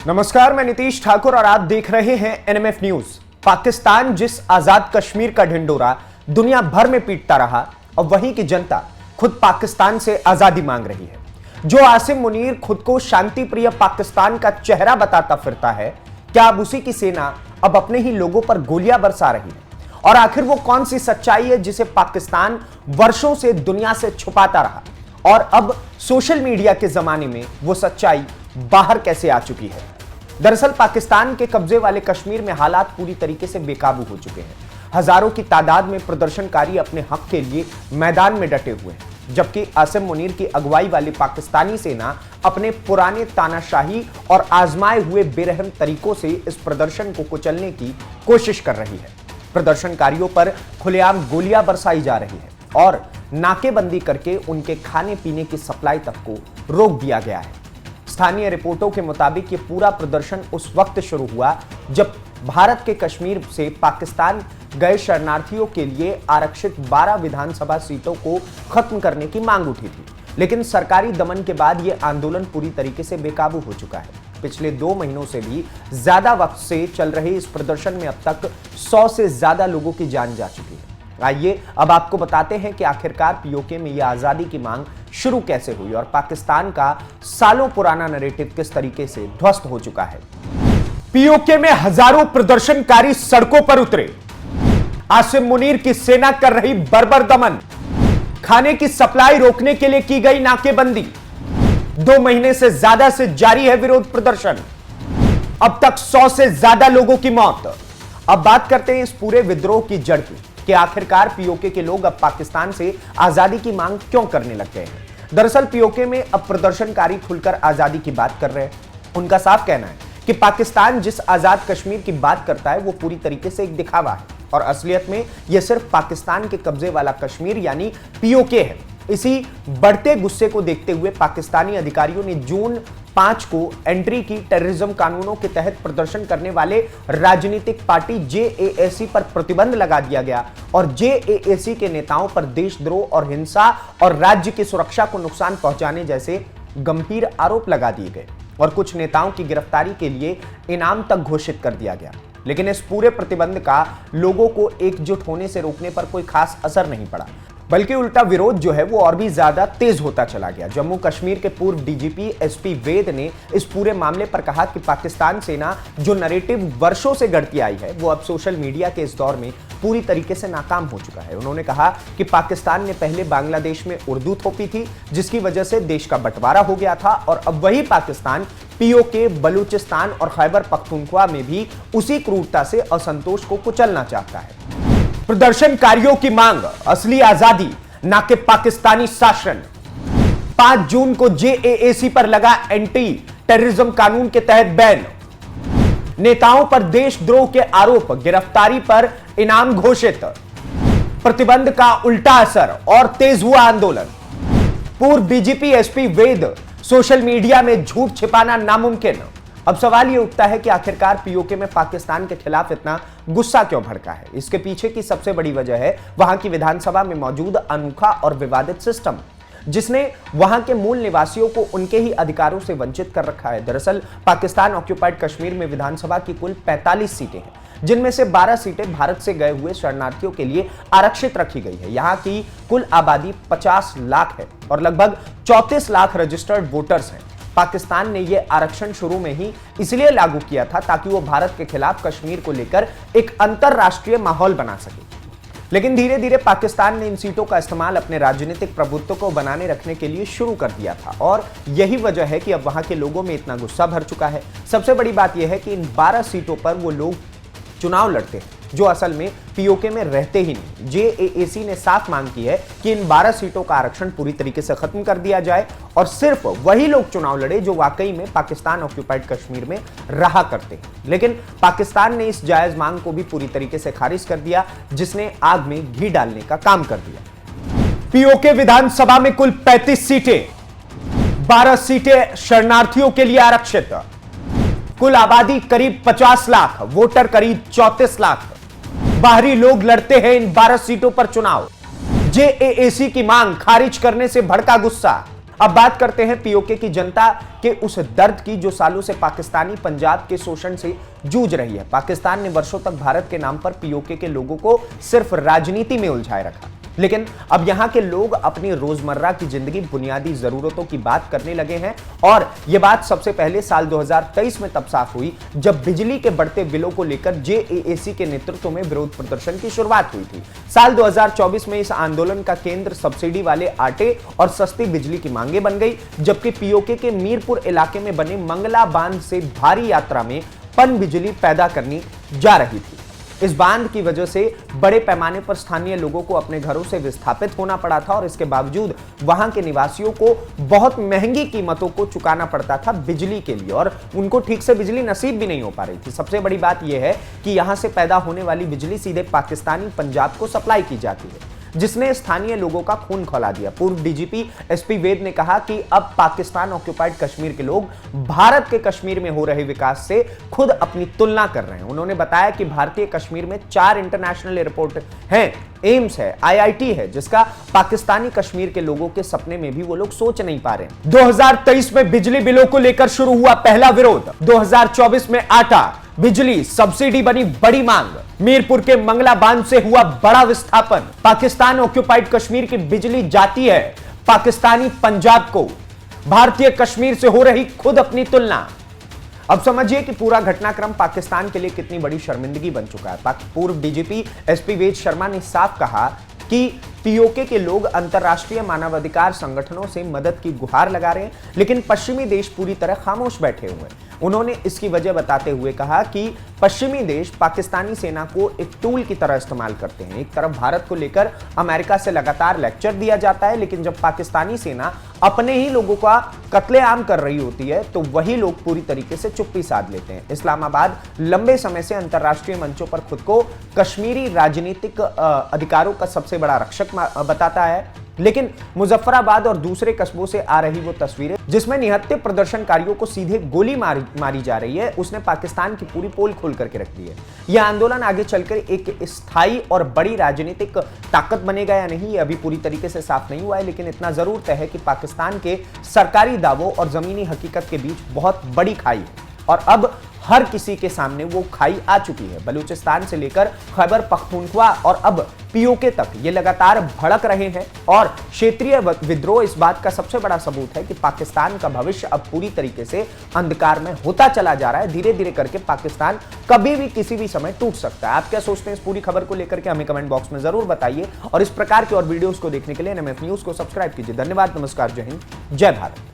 नमस्कार, मैं नीतीश ठाकुर और आप देख रहे हैं एनएमएफ न्यूज। पाकिस्तान जिस आजाद कश्मीर का ढिंडोरा दुनिया भर में पीटता रहा और वहीं की जनता खुद पाकिस्तान से आजादी मांग रही है। जो आसिम मुनीर खुद को शांति प्रिय पाकिस्तान का चेहरा बताता फिरता है, क्या अब उसी की सेना अब अपने ही लोगों पर गोलियां बरसा रही है? और आखिर वो कौन सी सच्चाई है जिसे पाकिस्तान वर्षों से दुनिया से छुपाता रहा और अब सोशल मीडिया के जमाने में वो सच्चाई बाहर कैसे आ चुकी है? दरअसल पाकिस्तान के कब्जे वाले कश्मीर में हालात पूरी तरीके से बेकाबू हो चुके हैं। हजारों की तादाद में प्रदर्शनकारी अपने हक के लिए मैदान में डटे हुए हैं, जबकि आसिम मुनीर की अगुवाई वाली पाकिस्तानी सेना अपने पुराने तानाशाही और आजमाए हुए बेरहम तरीकों से इस प्रदर्शन को कुचलने की कोशिश कर रही है। प्रदर्शनकारियों पर खुलेआम गोलियां बरसाई जा रही है और नाकेबंदी करके उनके खाने पीने की सप्लाई तक को रोक दिया गया है। स्थानीय रिपोर्टों के मुताबिक ये पूरा प्रदर्शन उस वक्त शुरू हुआ जब भारत के कश्मीर से पाकिस्तान गए शरणार्थियों के लिए आरक्षित 12 विधानसभा सीटों को खत्म करने की मांग उठी थी। लेकिन सरकारी दमन के बाद यह आंदोलन पूरी तरीके से बेकाबू हो चुका है। पिछले 2 महीनों से भी ज्यादा वक्त से चल रहे इस प्रदर्शन में अब तक 100 से ज्यादा लोगों की जान जा चुकी है। आइए अब आपको बताते हैं कि आखिरकार पीओके में यह आजादी की मांग शुरू कैसे हुई और पाकिस्तान का सालों पुराना नैरेटिव किस तरीके से ध्वस्त हो चुका है। पीओके में हजारों प्रदर्शनकारी सड़कों पर उतरे। आसिम मुनीर की सेना कर रही बर्बर दमन। खाने की सप्लाई रोकने के लिए की गई नाकेबंदी। 2 महीने से ज्यादा से जारी है विरोध प्रदर्शन। अब तक 100 से ज्यादा लोगों की मौत। अब बात करते हैं इस पूरे विद्रोह की जड़ की कि आखिरकार पीओके के लोग अब पाकिस्तान से आजादी की मांग क्यों करने लग गए हैं। दरअसल पीओके में अब प्रदर्शनकारी खुलकर आजादी की बात कर रहे हैं। उनका साफ कहना है कि पाकिस्तान जिस आजाद कश्मीर की बात करता है वो पूरी तरीके से एक दिखावा है और असलियत में यह सिर्फ पाकिस्तान के कब्जे वाला कश्मीर यानी पीओके है। इसी बढ़ते गुस्से को देखते हुए पाकिस्तानी अधिकारियों ने जून 5 को एंट्री की टेररिज्म कानूनों के तहत प्रदर्शन करने वाले राजनीतिक पार्टी जेएसी पर प्रतिबंध लगा दिया गया और जेएसी के नेताओं पर देशद्रोह और हिंसा और राज्य की सुरक्षा को नुकसान पहुंचाने जैसे गंभीर आरोप लगा दिए गए और कुछ नेताओं की गिरफ्तारी के लिए इनाम तक घोषित कर दिया गया। लेकिन इस पूरे प्रतिबंध का लोगों को एकजुट होने से रोकने पर कोई खास असर नहीं पड़ा, बल्कि उल्टा विरोध जो है वो और भी ज्यादा तेज होता चला गया। जम्मू कश्मीर के पूर्व डीजीपी एसपी वैद ने इस पूरे मामले पर कहा कि पाकिस्तान सेना जो नैरेटिव वर्षों से गढ़ती आई है वो अब सोशल मीडिया के इस दौर में पूरी तरीके से नाकाम हो चुका है। उन्होंने कहा कि पाकिस्तान ने पहले बांग्लादेश में उर्दू थोपी थी जिसकी वजह से देश का बंटवारा हो गया था और अब वही पाकिस्तान पीओके, बलूचिस्तान और खैबर पख्तूनख्वा में भी उसी क्रूरता से असंतोष को कुचलना चाहता है। प्रदर्शनकारियों की मांग असली आजादी ना कि पाकिस्तानी शासन। 5 जून को जेएसी पर लगा एंटी टेररिज्म कानून के तहत बैन। नेताओं पर देशद्रोह के आरोप, गिरफ्तारी पर इनाम घोषित। प्रतिबंध का उल्टा असर और तेज हुआ आंदोलन। पूर्व डीजीपी एसपी वैद सोशल मीडिया में झूठ छिपाना नामुमकिन। अब सवाल यह उठता है कि आखिरकार पीओके में पाकिस्तान के खिलाफ इतना गुस्सा क्यों भड़का है। इसके पीछे की सबसे बड़ी वजह है वहां की विधानसभा में मौजूद अनोखा और विवादित सिस्टम जिसने वहां के मूल निवासियों को उनके ही अधिकारों से वंचित कर रखा है। दरअसल पाकिस्तान ऑक्युपाइड कश्मीर में विधानसभा की कुल 45 सीटें हैं जिनमें से 12 सीटें भारत से गए हुए शरणार्थियों के लिए आरक्षित रखी गई है। यहाँ की कुल आबादी 50 लाख है और लगभग 34 लाख रजिस्टर्ड वोटर्स हैं। पाकिस्तान ने यह आरक्षण शुरू में ही इसलिए लागू किया था ताकि वो भारत के खिलाफ कश्मीर को लेकर एक अंतरराष्ट्रीय माहौल बना सके। लेकिन धीरे धीरे पाकिस्तान ने इन सीटों का इस्तेमाल अपने राजनीतिक प्रभुत्व को बनाने रखने के लिए शुरू कर दिया था और यही वजह है कि अब वहां के लोगों में इतना गुस्सा भर चुका है। सबसे बड़ी बात यह है कि इन 12 सीटों पर वो लोग चुनाव लड़ते हैं जो असल में पीओके में रहते ही नहीं। जेएसी ने साफ मांग की है कि इन 12 सीटों का आरक्षण पूरी तरीके से खत्म कर दिया जाए और सिर्फ वही लोग चुनाव लड़े जो वाकई में पाकिस्तान ऑक्युपाइड कश्मीर में रहा करते हैं। लेकिन पाकिस्तान ने इस जायज मांग को भी पूरी तरीके से खारिज कर दिया जिसने आग में घी डालने का काम कर दिया। पीओके विधानसभा में कुल 35 सीटें, 12 सीटें शरणार्थियों के लिए आरक्षित। कुल आबादी करीब 50 लाख, वोटर करीब 34 लाख। बाहरी लोग लड़ते हैं इन 12 सीटों पर चुनाव। जेएसी की मांग खारिज करने से भड़का गुस्सा। अब बात करते हैं पीओके की जनता के उस दर्द की जो सालों से पाकिस्तानी पंजाब के शोषण से जूझ रही है। पाकिस्तान ने वर्षों तक भारत के नाम पर पीओके के लोगों को सिर्फ राजनीति में उलझाए रखा, लेकिन अब यहां के लोग अपनी रोजमर्रा की जिंदगी, बुनियादी जरूरतों की बात करने लगे हैं। और यह बात सबसे पहले साल 2023 में तब साफ हुई जब बिजली के बढ़ते बिलों को लेकर जेएएसी के नेतृत्व में विरोध प्रदर्शन की शुरुआत हुई थी। साल 2024 में इस आंदोलन का केंद्र सब्सिडी वाले आटे और सस्ती बिजली की मांगे बन गई, जबकि पीओके के मीरपुर इलाके में बने मंगला बांध से भारी मात्रा में पन बिजली पैदा करनी जा रही थी। इस बांध की वजह से बड़े पैमाने पर स्थानीय लोगों को अपने घरों से विस्थापित होना पड़ा था और इसके बावजूद वहां के निवासियों को बहुत महंगी कीमतों को चुकाना पड़ता था बिजली के लिए, और उनको ठीक से बिजली नसीब भी नहीं हो पा रही थी। सबसे बड़ी बात यह है कि यहां से पैदा होने वाली बिजली सीधे पाकिस्तानी पंजाब को सप्लाई की जाती है, जिसने स्थानीय लोगों का खून खौला दिया। पूर्व डीजीपी एसपी वैद ने कहा कि अब पाकिस्तान ऑक्युपाइड कश्मीर के लोग भारत के कश्मीर में हो रहे विकास से खुद अपनी तुलना कर रहे हैं। उन्होंने बताया कि भारतीय कश्मीर में 4 इंटरनेशनल एयरपोर्ट हैं, एम्स है, आईआईटी है, जिसका पाकिस्तानी कश्मीर के लोगों के सपने में भी वो लोग सोच नहीं पा रहे। 2023 में बिजली बिलों को लेकर शुरू हुआ पहला विरोध। 2024 में आटा, बिजली, सब्सिडी बनी बड़ी मांग। मीरपुर के मंगला बांध से हुआ बड़ा विस्थापन। पाकिस्तान ऑक्युपाइड कश्मीर की बिजली जाती है पाकिस्तानी पंजाब को। भारतीय कश्मीर से हो रही खुद अपनी तुलना। अब समझिए कि पूरा घटनाक्रम पाकिस्तान के लिए कितनी बड़ी शर्मिंदगी बन चुका है। पूर्व डीजीपी एसपी वैद शर्मा ने साफ कहा कि पीओके के लोग अंतर्राष्ट्रीय मानवाधिकार संगठनों से मदद की गुहार लगा रहे हैं, लेकिन पश्चिमी देश पूरी तरह खामोश बैठे हुए हैं। उन्होंने इसकी वजह बताते हुए कहा कि पश्चिमी देश पाकिस्तानी सेना को एक टूल की तरह इस्तेमाल करते हैं। एक तरफ भारत को लेकर अमेरिका से लगातार लेक्चर दिया जाता है, लेकिन जब पाकिस्तानी सेना अपने ही लोगों का कत्लेआम कर रही होती है तो वही लोग पूरी तरीके से चुप्पी साध लेते हैं। इस्लामाबाद लंबे समय से अंतर्राष्ट्रीय मंचों पर खुद को कश्मीरी राजनीतिक अधिकारों का सबसे बड़ा रक्षक बताता है, लेकिन मुजफ्फराबाद और दूसरे कस्बों से आ रही वो तस्वीरें जिसमें निहत्थे प्रदर्शनकारियों को सीधे गोली मारी जा रही है, उसने पाकिस्तान की पूरी पोल खोल करके रख दी है। यह आंदोलन आगे चलकर एक स्थायी और बड़ी राजनीतिक ताकत बनेगा या नहीं, यह अभी पूरी तरीके से साफ नहीं हुआ है, लेकिन इतना जरूर तय है कि पाकिस्तान के सरकारी दावों और जमीनी हकीकत के बीच बहुत बड़ी खाई है और अब हर किसी के सामने वो खाई आ चुकी है। बलूचिस्तान से लेकर खैबर पख्तूनख्वा और अब पीओके तक ये लगातार भड़क रहे हैं और क्षेत्रीय विद्रोह इस बात का सबसे बड़ा सबूत है कि पाकिस्तान का भविष्य अब पूरी तरीके से अंधकार में होता चला जा रहा है। धीरे धीरे करके पाकिस्तान कभी भी किसी भी समय टूट सकता है। आप क्या सोचते हैं इस पूरी खबर को लेकर के हमें कमेंट बॉक्स में जरूर बताइए और इस प्रकार के और वीडियोस को देखने के लिए एनएमएफ न्यूज को सब्सक्राइब कीजिए। धन्यवाद, नमस्कार, जय हिंद, जय भारत।